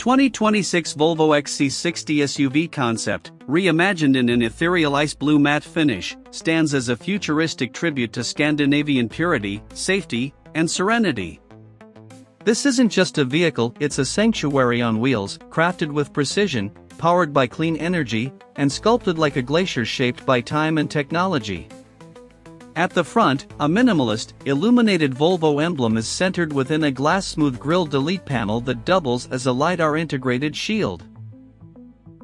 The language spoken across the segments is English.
2026 Volvo XC60 SUV concept, reimagined in an ethereal ice blue matte finish, stands as a futuristic tribute to Scandinavian purity, safety, and serenity. This isn't just a vehicle, it's a sanctuary on wheels, crafted with precision, powered by clean energy, and sculpted like a glacier shaped by time and technology. At the front, a minimalist, illuminated Volvo emblem is centered within a glass-smooth grille delete panel that doubles as a LiDAR-integrated shield.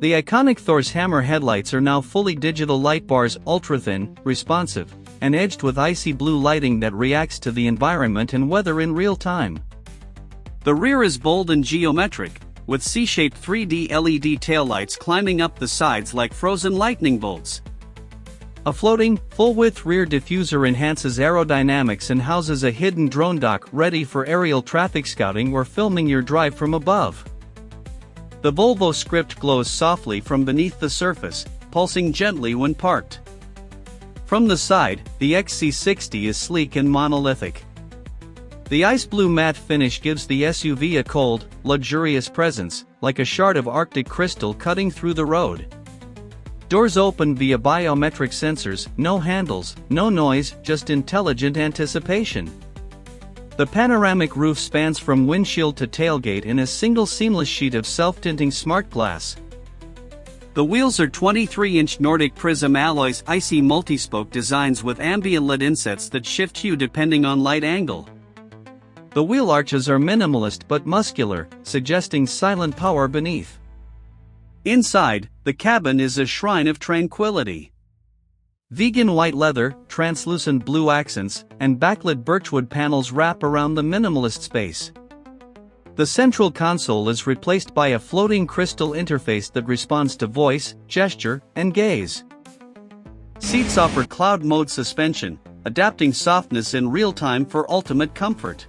The iconic Thor's hammer headlights are now fully digital light bars, ultra-thin, responsive, and edged with icy blue lighting that reacts to the environment and weather in real time. The rear is bold and geometric, with C-shaped 3D LED taillights climbing up the sides like frozen lightning bolts. A floating, full-width rear diffuser enhances aerodynamics and houses a hidden drone dock ready for aerial traffic scouting or filming your drive from above. The Volvo script glows softly from beneath the surface, pulsing gently when parked. From the side, the XC60 is sleek and monolithic. The ice blue matte finish gives the SUV a cold, luxurious presence, like a shard of Arctic crystal cutting through the road. Doors open via biometric sensors, no handles, no noise, just intelligent anticipation. The panoramic roof spans from windshield to tailgate in a single seamless sheet of self-tinting smart glass. The wheels are 23-inch Nordic Prism alloys, icy multi-spoke designs with ambient lit insets that shift hue depending on light angle. The wheel arches are minimalist but muscular, suggesting silent power beneath. Inside, the cabin is a shrine of tranquility. Vegan white leather, translucent blue accents, and backlit birchwood panels wrap around the minimalist space. The central console is replaced by a floating crystal interface that responds to voice, gesture, and gaze. Seats offer cloud mode suspension, adapting softness in real time for ultimate comfort.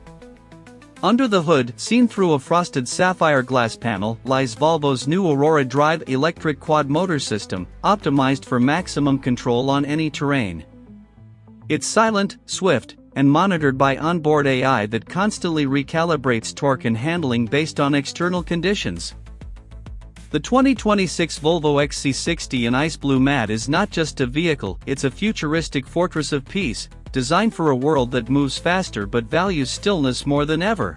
Under the hood, seen through a frosted sapphire glass panel, lies Volvo's new Aurora Drive electric quad motor system, optimized for maximum control on any terrain. It's silent, swift, and monitored by onboard AI that constantly recalibrates torque and handling based on external conditions. The 2026 Volvo XC60 in ice blue matte is not just a vehicle, it's a futuristic fortress of peace, designed for a world that moves faster but values stillness more than ever.